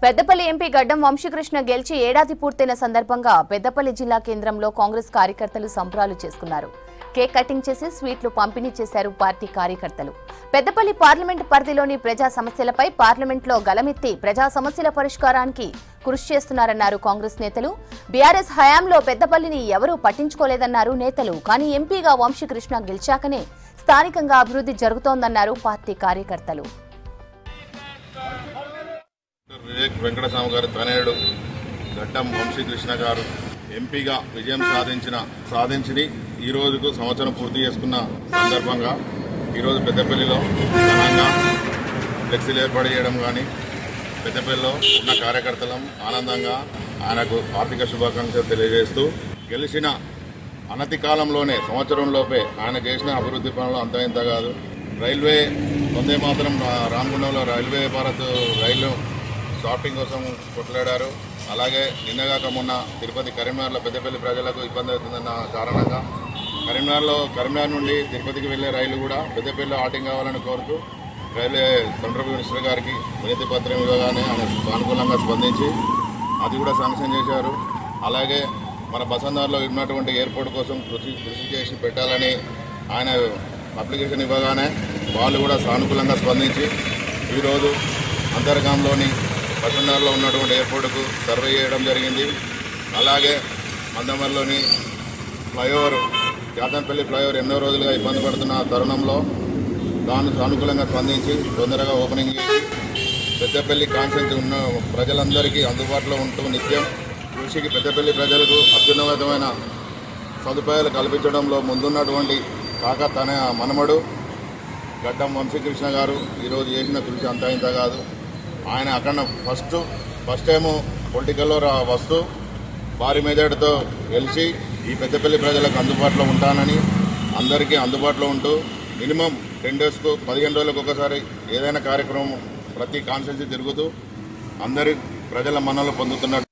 Peddapalli MP గడ్డం వంశీకృష్ణ గెలిచి ఏడాది పూర్తయిన సందర్భంగా పెద్దపల్లి జిల్లా కేంద్రంలో కాంగ్రెస్ కార్యకర్తలు సంబరాలు చేసుకున్నారు. కేక్ కటింగ్ చేసి స్వీట్లు పంపిణీ చేశారు పార్టీ కార్యకర్తలు. పెద్దపల్లి పార్లమెంట్ పరిధిలోని ప్రజా సమస్యలపై పార్లమెంట్లో గలమెత్తి ప్రజా సమస్యల పరిష్కారానికి కృషి చేస్తున్నారన్నారు కాంగ్రెస్ నేతలు. బీఆర్ఎస్ హయాంలో పెద్దపల్లిని ఎవరూ పట్టించుకోలేదన్నారు నేతలు. కానీ ఎంపీగా వంశీకృష్ణ గెలిచాకనే స్థానికంగా అభివృద్ధి జరుగుతోందన్నారు పార్టీ కార్యకర్తలు. వివేక్ వెంకటస్వామి గారు తనయుడు గడ్డం వంశీకృష్ణ గారు ఎంపీగా విజయం సాధించి ఈ రోజుకు సంవత్సరం పూర్తి చేసుకున్న సందర్భంగా ఈరోజు పెద్దపల్లిలో ఘనంగా ఫ్లెక్సీలు ఏర్పాటు చేయడం కానీ పెద్దపల్లిలో ఉన్న కార్యకర్తలం ఆనందంగా ఆయనకు ఆర్థిక శుభాకాంక్షలు తెలియజేస్తూ గెలిచిన అనతి కాలంలోనే సంవత్సరంలోపే ఆయన చేసిన అభివృద్ధి పనులు అంత ఇంత కాదు. రైల్వే వందే మాత్రం రామగుండంలో రైల్వే భారత్ రైలు షాపింగ్ కోసం కొట్లాడారు. అలాగే నిన్నగాక మొన్న తిరుపతి కరీంనగర్లో పెద్దపల్లి ప్రజలకు ఇబ్బంది అవుతుందన్న కారణంగా కరీంనగర్ నుండి తిరుపతికి వెళ్లే రైలు కూడా పెద్దపల్లిలో ఆటింగ్ కావాలని కోరుతూ రైల్వే సెంట్రల్ మినిస్టర్ గారికి వినతి పత్రం ఇవ్వగానే ఆయన సానుకూలంగా స్పందించి అది కూడా శాంక్షన్ చేశారు. అలాగే మన బసందార్లో ఉన్నటువంటి ఎయిర్పోర్ట్ కోసం కృషి చేసి పెట్టాలని ఆయన అప్లికేషన్ ఇవ్వగానే వాళ్ళు కూడా సానుకూలంగా స్పందించి ఈరోజు అంతర్గాంలోని బసందార్లో ఉన్నటువంటి ఎయిర్పోర్టుకు సర్వే చేయడం జరిగింది. అలాగే మందమర్లోని ఫ్లైఓవర్ జాతన్పల్లి ఫ్లైఓవర్ ఎన్నో రోజులుగా ఇబ్బంది పడుతున్న తరుణంలో తాను సానుకూలంగా స్పందించి తొందరగా ఓపెనింగ్ చేసి పెద్దపల్లి కాన్స్టిట్యూన్సీ ఉన్న ప్రజలందరికీ అందుబాటులో ఉంటూ నిత్యం కృషికి పెద్దపల్లి ప్రజలకు అత్యున్నతమైన సదుపాయాలు కల్పించడంలో ముందున్నటువంటి తన మనమడు గడ్డం వంశీకృష్ణ గారు ఈరోజు చేసిన కృషి అంతా ఇంత కాదు. ఆయన అక్కడ ఫస్ట్ టైము పొలిటికల్లో వస్తూ భారీ మెజార్టీతో గెలిచి ఈ పెద్దపల్లి ప్రజలకు అందుబాటులో ఉంటానని అందరికీ అందుబాటులో ఉంటూ మినిమం 10 డేస్కు 15 రోజులకు ఒకసారి ఏదైనా కార్యక్రమం ప్రతి కాన్స్టిట్యూన్సీ తిరుగుతూ అందరి ప్రజల మన్ననలు పొందుతున్నారు.